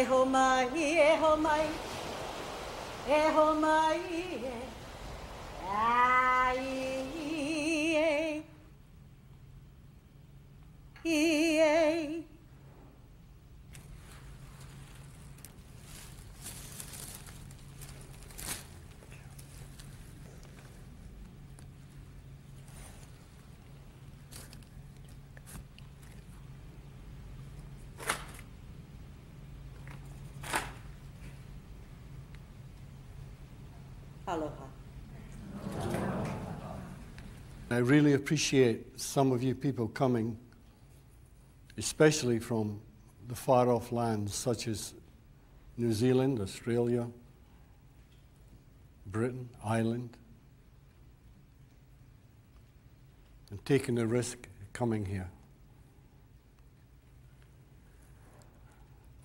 Eho mai, eho mai, eho mai, ai, Aloha. I really appreciate some of you people coming, especially from the far-off lands such as New Zealand, Australia, Britain, Ireland, and taking the risk of coming here.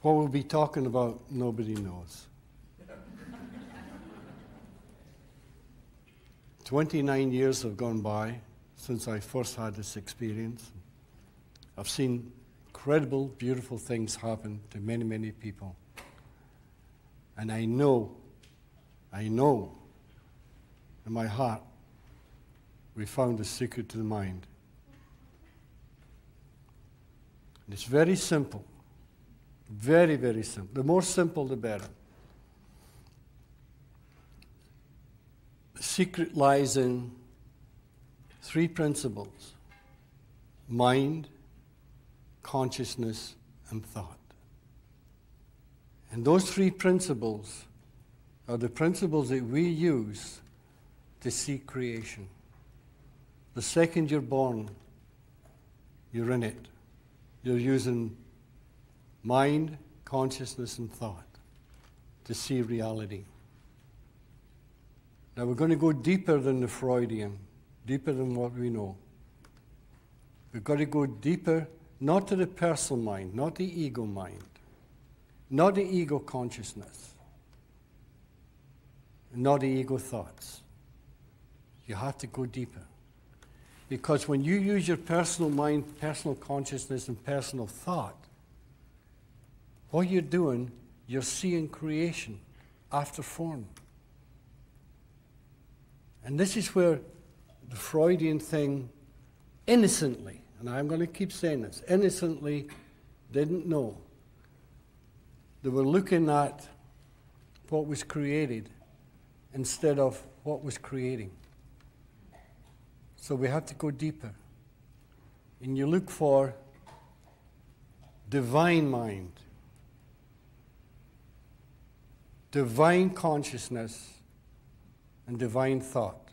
What we'll be talking about, nobody knows. 29 years have gone by since I first had this experience. I've seen incredible, beautiful things happen to many, many people. And I know in my heart, we found the secret to the mind. And it's very simple. Very, very simple. The more simple, the better. The secret lies in three principles: mind, consciousness, and thought. And those three principles are the principles that we use to see creation. The second you're born, you're in it. You're using mind, consciousness, and thought to see reality. Now we're going to go deeper than the Freudian, deeper than what we know. We've got to go deeper, not to the personal mind, not the ego mind, not the ego consciousness, not the ego thoughts. You have to go deeper. Because when you use your personal mind, personal consciousness, and personal thought, what you're doing, you're seeing creation after form. And this is where the Freudian thing innocently, and I'm going to keep saying this, innocently didn't know. They were looking at what was created instead of what was creating. So we have to go deeper. And you look for divine mind, divine consciousness, and divine thought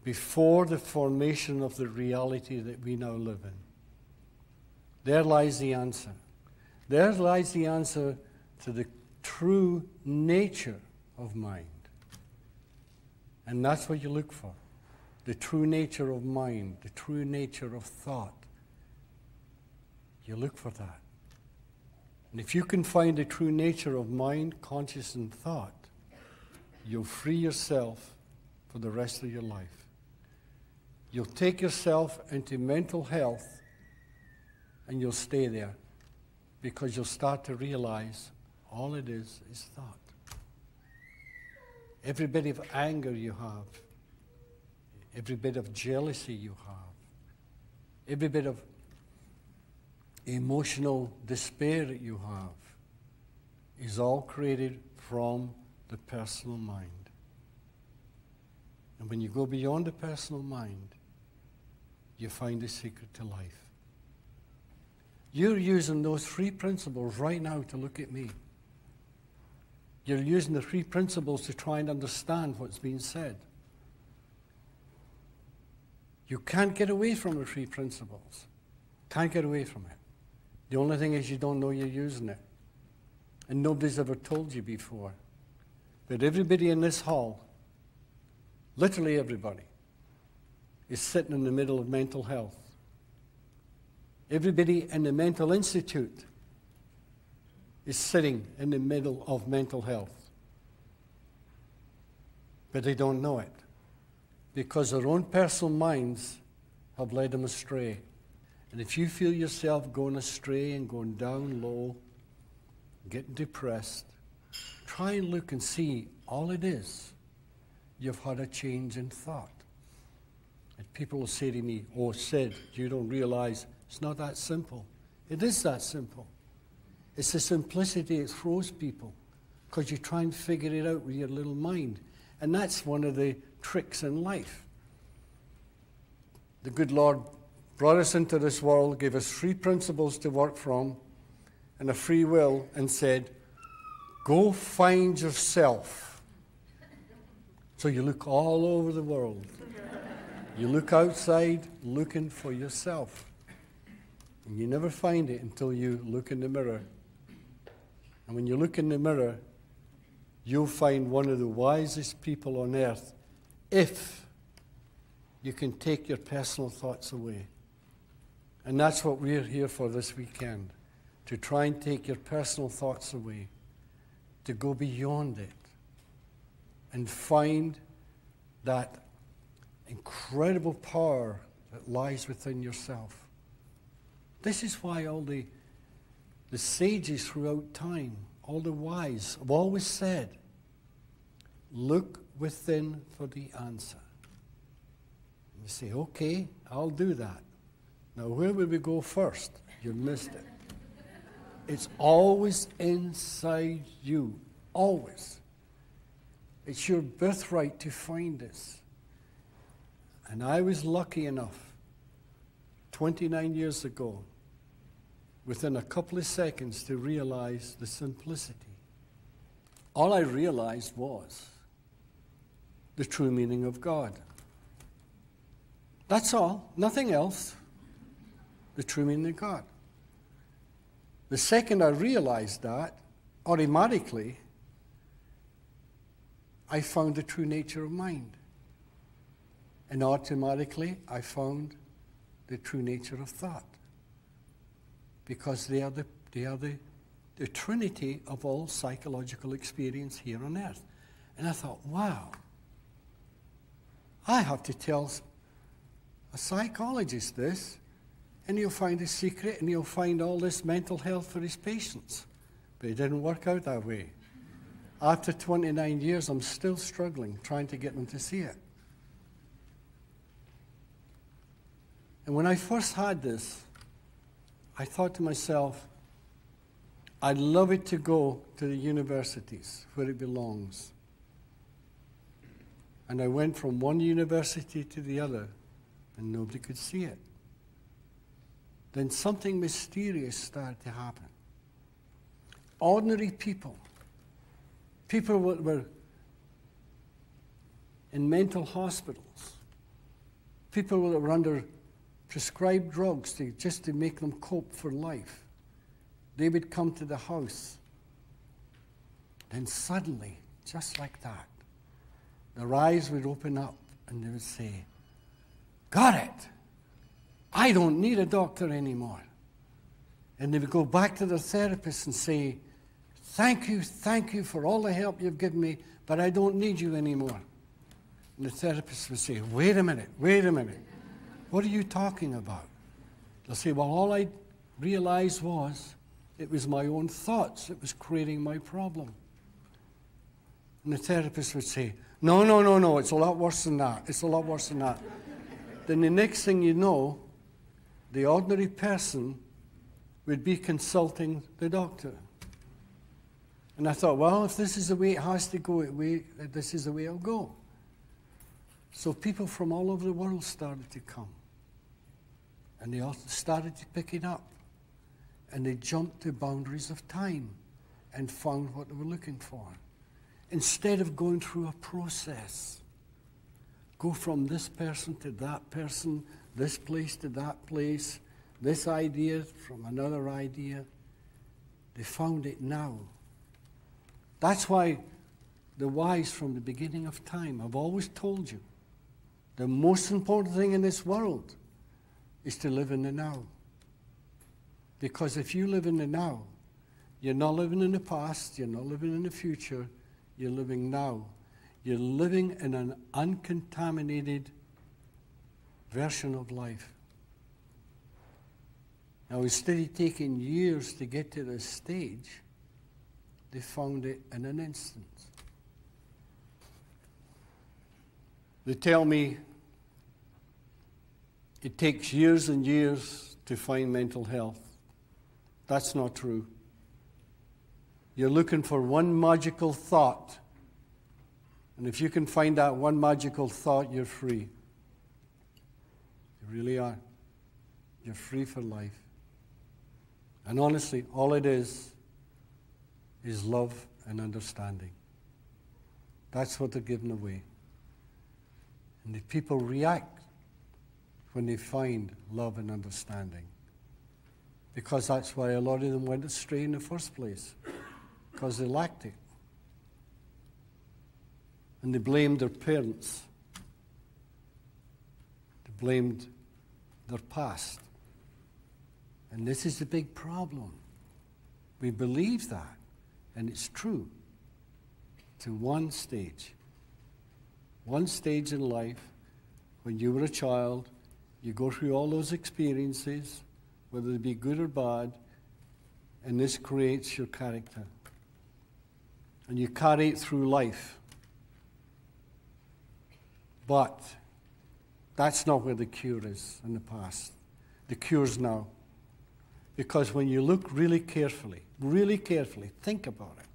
before the formation of the reality that we now live in. There lies the answer. There lies the answer to the true nature of mind. And that's what you look for. The true nature of mind, the true nature of thought. You look for that. And if you can find the true nature of mind, consciousness, and thought, you'll free yourself for the rest of your life. You'll take yourself into mental health and you'll stay there because you'll start to realize all it is thought. Every bit of anger you have, every bit of jealousy you have, every bit of emotional despair that you have is all created from the personal mind. And when you go beyond the personal mind, you find the secret to life. You're using those three principles right now to look at me. You're using the three principles to try and understand what's being said. You can't get away from the three principles. Can't get away from it. The only thing is you don't know you're using it. And nobody's ever told you before. But everybody in this hall, literally everybody, is sitting in the middle of mental health. Everybody in the mental institute is sitting in the middle of mental health. But they don't know it because their own personal minds have led them astray. And if you feel yourself going astray and going down low, getting depressed, try and look and see all it is. You've had a change in thought. And people will say to me, oh, Sid, you don't realize it's not that simple. It is that simple. It's the simplicity that throws people, because you try and figure it out with your little mind. And that's one of the tricks in life. The good Lord brought us into this world, gave us 3 principles to work from, and a free will, and said, go find yourself. So you look all over the world. You look outside looking for yourself. And you never find it until you look in the mirror. And when you look in the mirror, you'll find one of the wisest people on earth, if you can take your personal thoughts away. And that's what we're here for this weekend, to try and take your personal thoughts away, to go beyond it and find that incredible power that lies within yourself. This is why all the sages throughout time, all the wise, have always said, look within for the answer. And you say, okay, I'll do that. Now, where would we go first? You missed it. It's always inside you. Always. It's your birthright to find this. And I was lucky enough, 29 years ago, within a couple of seconds, to realize the simplicity. All I realized was the true meaning of God. That's all, nothing else. The true meaning of God. The second I realized that, automatically, I found the true nature of mind. And automatically, I found the true nature of thought. Because they are the trinity of all psychological experience here on earth. And I thought, wow, I have to tell a psychologist this, and he'll find a secret, and he'll find all this mental health for his patients. But it didn't work out that way. After 29 years, I'm still struggling, trying to get them to see it. And when I first had this, I thought to myself, I'd love it to go to the universities where it belongs. And I went from one university to the other, and nobody could see it. Then something mysterious started to happen. Ordinary people that were in mental hospitals, people that were under prescribed drugs just to make them cope for life, they would come to the house. Then suddenly, just like that, their eyes would open up and they would say, got it! I don't need a doctor anymore. And they would go back to their therapist and say, thank you for all the help you've given me, but I don't need you anymore. And the therapist would say, wait a minute. What are you talking about? They'll say, well, all I realized was it was my own thoughts that was creating my problem. And the therapist would say, no, it's a lot worse than that. Then the next thing you know, the ordinary person would be consulting the doctor. And I thought, well, if this is the way it has to go, this is the way it'll go. So people from all over the world started to come. And they all started to pick it up. And they jumped the boundaries of time and found what they were looking for. Instead of going through a process, go from this person to that person, this place to that place, this idea from another idea. They found it now. That's why the wise from the beginning of time have always told you the most important thing in this world is to live in the now. Because if you live in the now, you're not living in the past, you're not living in the future, you're living now. You're living in an uncontaminated version of life. Now, instead of taking years to get to this stage, they found it in an instant. They tell me it takes years and years to find mental health. That's not true. You're looking for one magical thought, and if you can find that one magical thought, you're free. You really are. You're free for life. And honestly, all it is love and understanding. That's what they're giving away. And the people react when they find love and understanding. Because that's why a lot of them went astray in the first place. Because they lacked it. And they blamed their parents. They blamed their past. And this is the big problem. We believe that, and it's true, to one stage. One stage in life, when you were a child, you go through all those experiences, whether they be good or bad, and this creates your character. And you carry it through life. But that's not where the cure is in the past. The cure's now. Because when you look really carefully, think about it.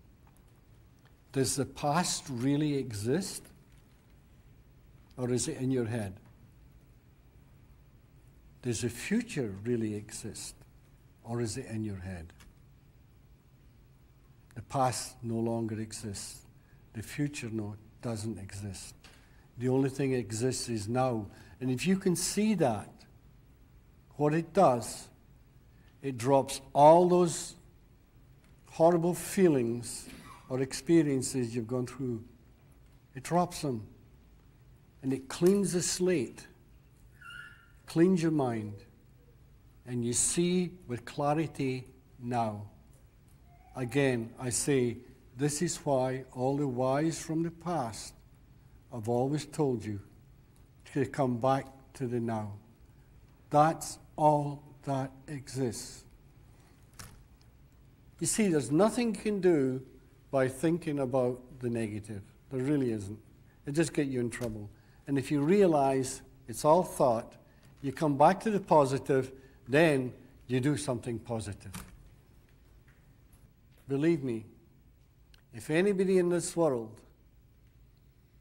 Does the past really exist? Or is it in your head? Does the future really exist? Or is it in your head? The past no longer exists. The future doesn't exist. The only thing that exists is now. And if you can see that, what it does, it drops all those horrible feelings or experiences you've gone through. It drops them. And it cleans the slate, cleans your mind, and you see with clarity now. Again, I say, this is why all the wise from the past have always told you to come back to the now. That's all that exists. You see, there's nothing you can do by thinking about the negative. There really isn't. It just gets you in trouble. And if you realize it's all thought, you come back to the positive, then you do something positive. Believe me, if anybody in this world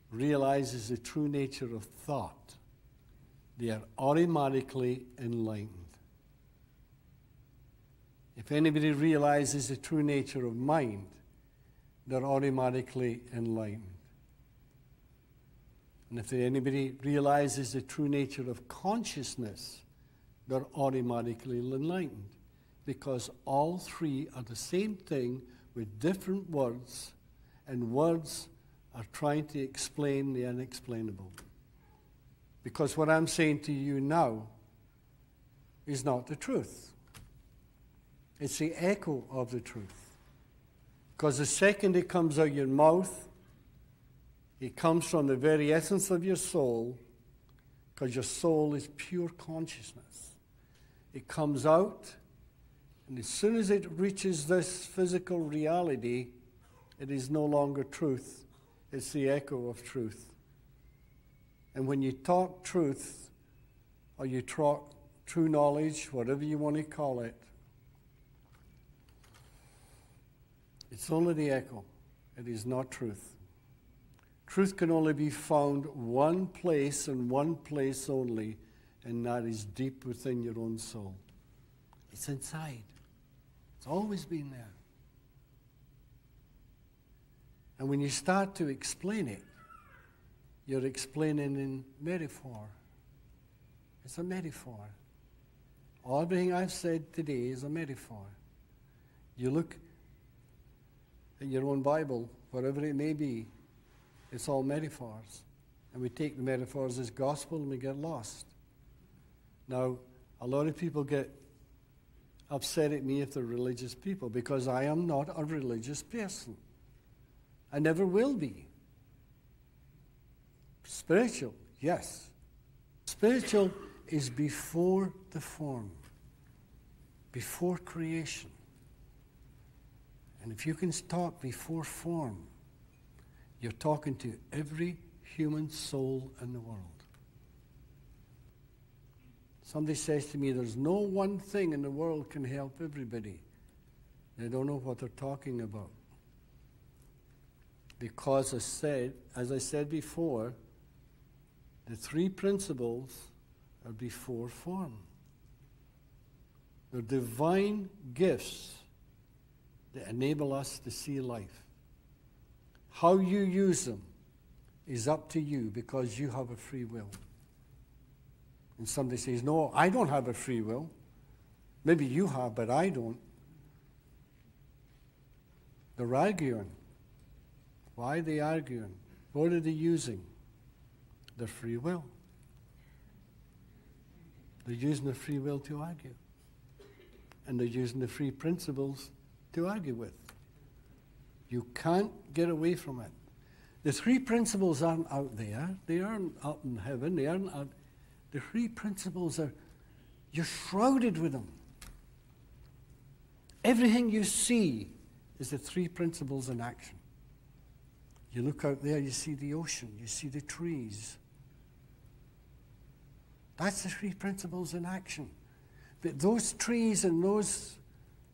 realizes the true nature of thought, they are automatically enlightened. If anybody realizes the true nature of mind, they're automatically enlightened. And if anybody realizes the true nature of consciousness, they're automatically enlightened. Because all three are the same thing with different words, and words are trying to explain the unexplainable. Because what I'm saying to you now is not the truth. It's the echo of the truth. Because the second it comes out your mouth, it comes from the very essence of your soul, because your soul is pure consciousness. It comes out, and as soon as it reaches this physical reality, it is no longer truth. It's the echo of truth. And when you talk truth, or you talk true knowledge, whatever you want to call it, it's only the echo. It is not truth. Truth can only be found one place and one place only, and that is deep within your own soul. It's inside. It's always been there. And when you start to explain it, you're explaining in metaphor. It's a metaphor. Everything I've said today is a metaphor. You look at your own Bible, whatever it may be, it's all metaphors. And we take the metaphors as gospel and we get lost. Now, a lot of people get upset at me if they're religious people, because I am not a religious person. I never will be. Spiritual, yes. Spiritual is before the form, before creation. And if you can talk before form, you're talking to every human soul in the world. Somebody says to me, there's no one thing in the world can help everybody. They don't know what they're talking about. Because as I said before, the three principles are before form. They're divine gifts that enable us to see life. How you use them is up to you because you have a free will. And somebody says, no, I don't have a free will. Maybe you have, but I don't. They're arguing. Why are they arguing? What are they using? Their free will. They're using their free will to argue. And they're using the free principles to argue with. You can't get away from it. The three principles aren't out there. They aren't up in heaven. They aren't out. The three principles are, you're shrouded with them. Everything you see is the three principles in action. You look out there, you see the ocean, you see the trees. That's the three principles in action. But those trees and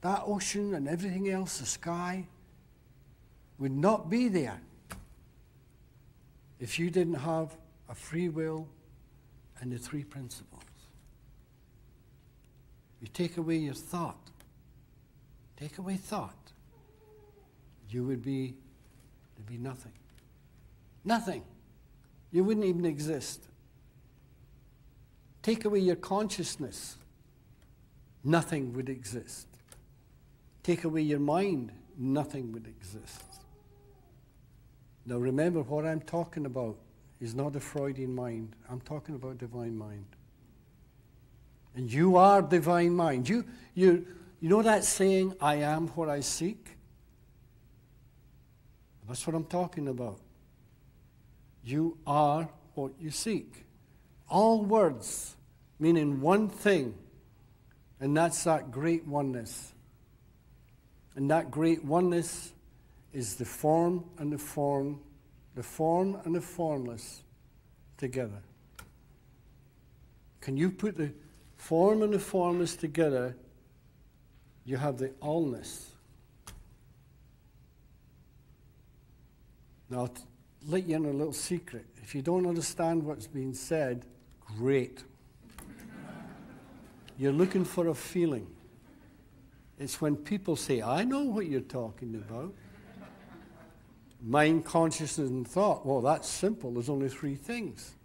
that ocean and everything else, the sky, would not be there if you didn't have a free will and the three principles. You take away your thought. Take away thought. There'd be nothing. Nothing. You wouldn't even exist. Take away your consciousness. Nothing would exist. Take away your mind. Nothing would exist. Now remember, what I'm talking about is not a Freudian mind. I'm talking about divine mind. And you are divine mind. You know that saying, I am what I seek? That's what I'm talking about. You are what you seek. All words meaning one thing, and that's that great oneness. And that great oneness is the form and the formless together. Can you put the form and the formless together? You have the allness. Now, I'll let you in a little secret. If you don't understand what's being said, great. You're looking for a feeling. It's when people say, I know what you're talking about. Mind, consciousness, and thought. Well, that's simple. There's only three things.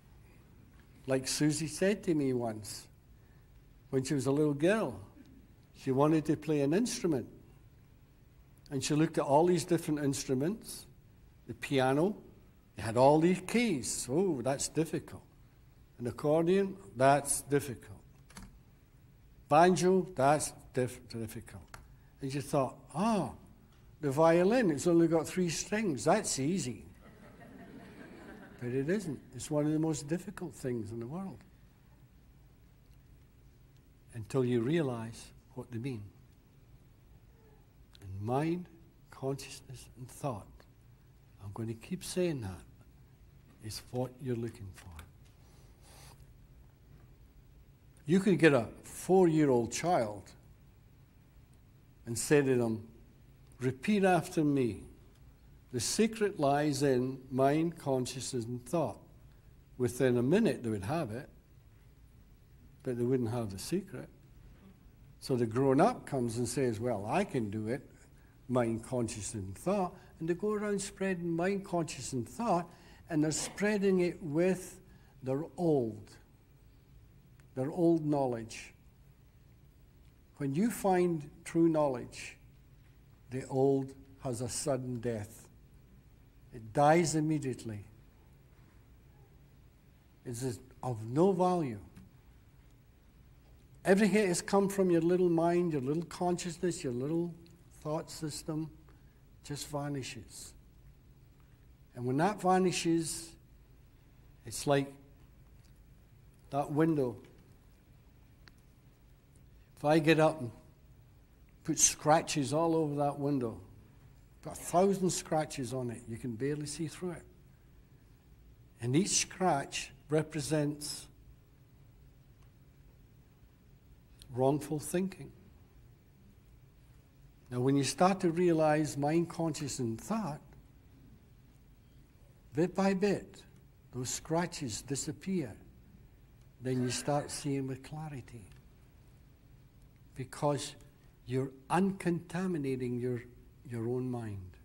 Like Susie said to me once, when she was a little girl, she wanted to play an instrument. And she looked at all these different instruments. The piano, it had all these keys. Oh, that's difficult. An accordion, that's difficult. Banjo, that's difficult. And you thought, the violin, it's only got 3 strings. That's easy. But it isn't. It's one of the most difficult things in the world. Until you realize what they mean. And mind, consciousness, and thought. I'm going to keep saying that. Is what you're looking for. You could get a 4-year-old child and say to them, repeat after me. The secret lies in mind, consciousness, and thought. Within a minute, they would have it, but they wouldn't have the secret. So the grown-up comes and says, well, I can do it, mind, consciousness, and thought. And they go around spreading mind, consciousness, and thought, and they're spreading it with their old knowledge. When you find true knowledge, the old has a sudden death. It dies immediately. It's of no value. Everything that has come from your little mind, your little consciousness, your little thought system, just vanishes. And when that vanishes, it's like that window. If I get up and put scratches all over that window, got 1,000 scratches on it. You can barely see through it. And each scratch represents wrongful thinking. Now, when you start to realize mind, conscious, and thought, bit by bit, those scratches disappear. Then you start seeing with clarity. Because you're uncontaminating your own mind.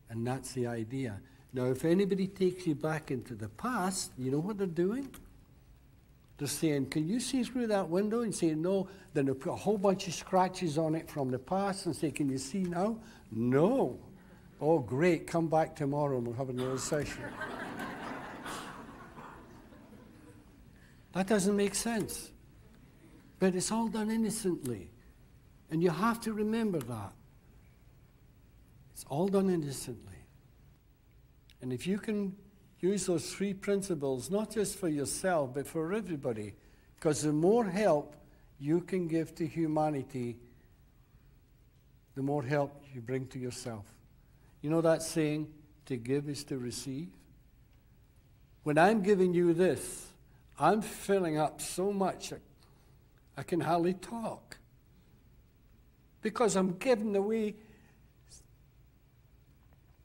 And that's the idea. Now, if anybody takes you back into the past, you know what they're doing? They're saying, can you see through that window? And say, no. Then they'll put a whole bunch of scratches on it from the past and say, can you see now? No. Oh, great. Come back tomorrow and we'll have another session. That doesn't make sense. But it's all done innocently. And you have to remember that. It's all done innocently. And if you can use those three principles, not just for yourself, but for everybody, because the more help you can give to humanity, the more help you bring to yourself. You know that saying, to give is to receive? When I'm giving you this, I'm filling up so much I can hardly talk. Because I'm giving away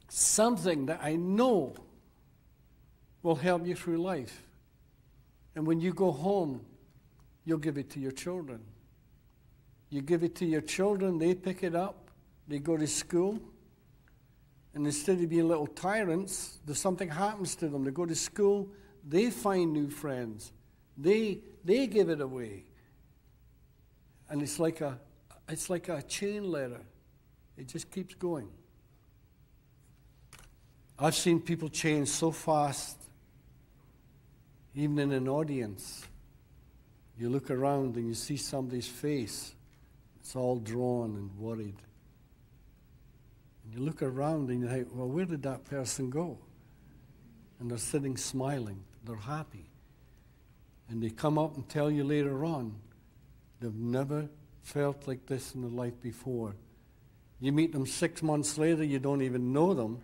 something that I know will help you through life. And when you go home, you'll give it to your children. You give it to your children, they pick it up, they go to school, and instead of being little tyrants, there's something happens to them. They go to school, they find new friends. They give it away. And it's like a chain letter. It just keeps going. I've seen people change so fast, even in an audience. You look around and you see somebody's face. It's all drawn and worried. And you look around and you think, well, where did that person go? And they're sitting smiling. They're happy. And they come up and tell you later on, they've never felt like this in their life before. You meet them 6 months later, you don't even know them.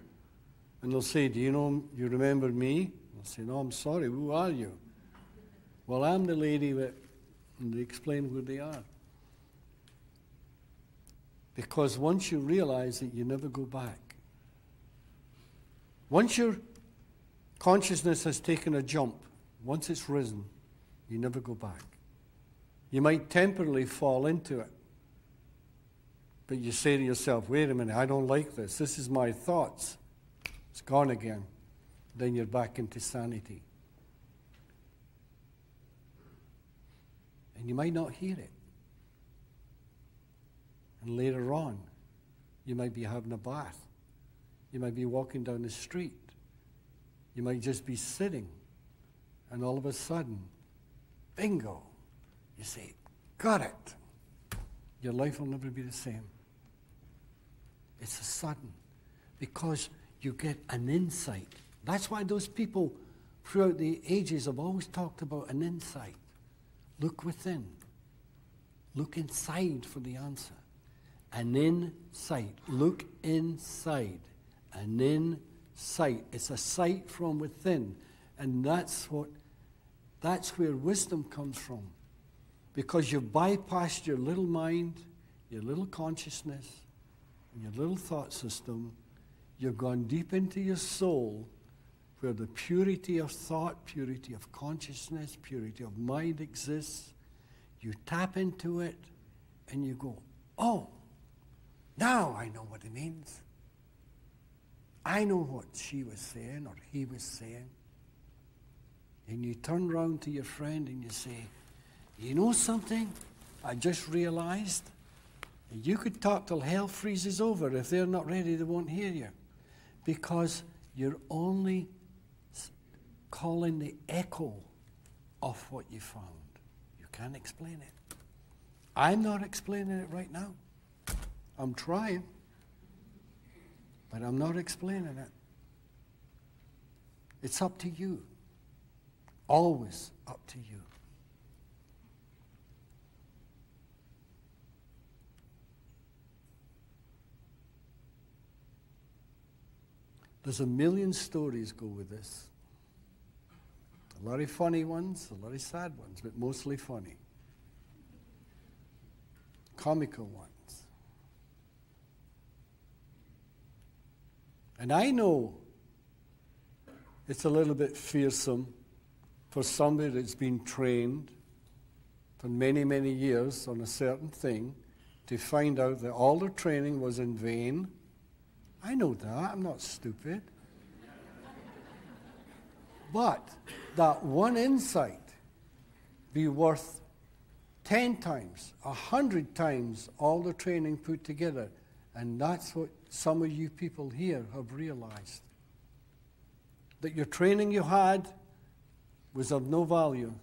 And they'll say, do you remember me? I'll say, no, I'm sorry, who are you? Well, I'm the lady that, and they explain who they are. Because once you realize that you never go back. Once your consciousness has taken a jump, once it's risen, you never go back. You might temporarily fall into it. But you say to yourself, wait a minute, I don't like this. This is my thoughts. It's gone again. Then you're back into sanity. And you might not hear it. And later on, you might be having a bath. You might be walking down the street. You might just be sitting. And all of a sudden, bingo, you say, got it. Your life will never be the same. It's a sudden. Because you get an insight. That's why those people throughout the ages have always talked about an insight. Look within. Look inside for the answer. An insight. Look inside. An insight. It's a sight from within. And that's where wisdom comes from. Because you've bypassed your little mind, your little consciousness, and your little thought system. You've gone deep into your soul where the purity of thought, purity of consciousness, purity of mind exists. You tap into it and you go, oh, now I know what it means. I know what she was saying or he was saying. And you turn around to your friend and you say, you know something? I just realized you could talk till hell freezes over. If they're not ready, they won't hear you. Because you're only calling the echo of what you found. You can't explain it. I'm not explaining it right now. I'm trying. But I'm not explaining it. It's up to you. Always up to you. There's a million stories go with this. A lot of funny ones, a lot of sad ones, but mostly funny. Comical ones. And I know it's a little bit fearsome for somebody that's been trained for many, many years on a certain thing to find out that all their training was in vain. I know that. I'm not stupid. But that one insight be worth 10 times, 100 times all the training put together. And that's what some of you people here have realized. That your training you had was of no value.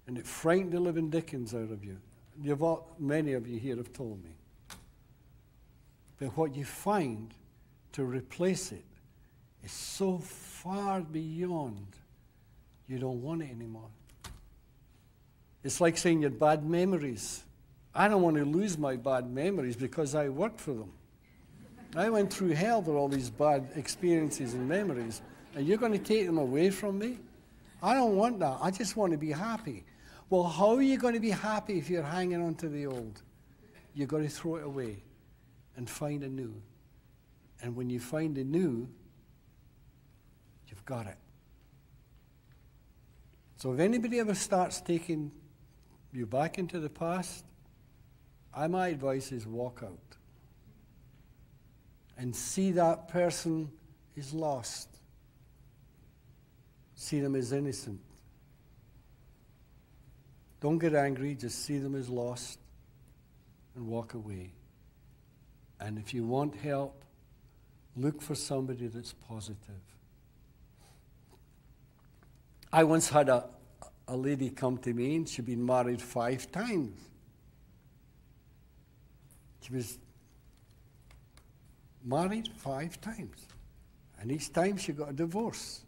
And it frightened the living dickens out of you. Many of you here have told me. But what you find to replace it is so far beyond, you don't want it anymore. It's like saying your bad memories. I don't want to lose my bad memories because I worked for them. I went through hell with all these bad experiences and memories, and you're going to take them away from me? I don't want that. I just want to be happy. Well, how are you going to be happy if you're hanging on to the old? You've got to throw it away and find a new. And when you find a new, you've got it. So if anybody ever starts taking you back into the past, my advice is walk out. And see that person is lost. See them as innocent. Don't get angry, just see them as lost and walk away. And if you want help, look for somebody that's positive. I once had a lady come to me, and she'd been married 5 times. She was married 5 times. And each time she got a divorce.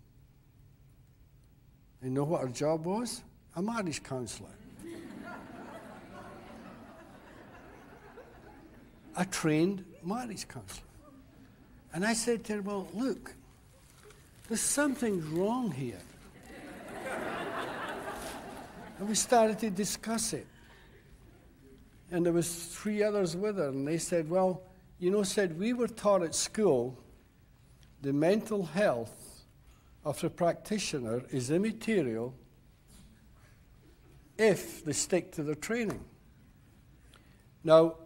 You know what her job was? A marriage counselor. A trained marriage counselor. And I said to her, well, look, there's something wrong here. And we started to discuss it. And there was 3 others with her, and they said, well, you know, we were taught at school the mental health of the practitioner is immaterial if they stick to their training. Now,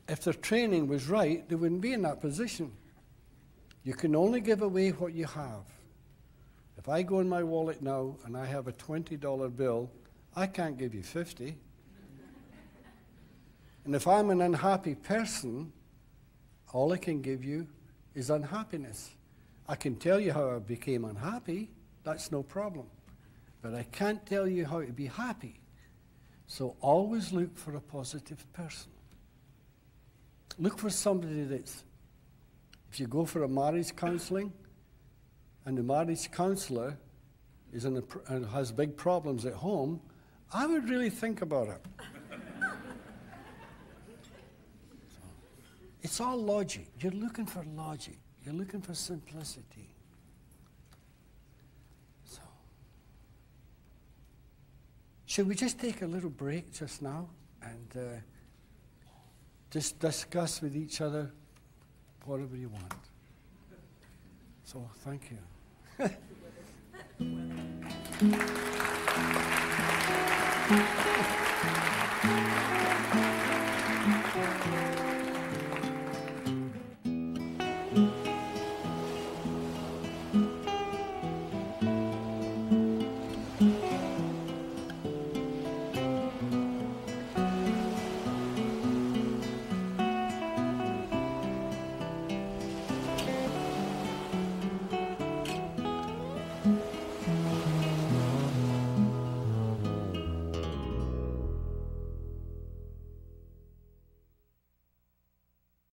if their training was right, they wouldn't be in that position. You can only give away what you have. If I go in my wallet now and I have a $20 bill, I can't give you 50. And if I'm an unhappy person, all I can give you is unhappiness. I can tell you how I became unhappy, that's no problem. But I can't tell you how to be happy. So always look for a positive person. Look for somebody that's, if you go for a marriage counseling, and the marriage counselor is and has big problems at home, I would really think about it. It's all logic. You're looking for logic. You're looking for simplicity. So, should we just take a little break just now and just discuss with each other whatever you want? So, thank you.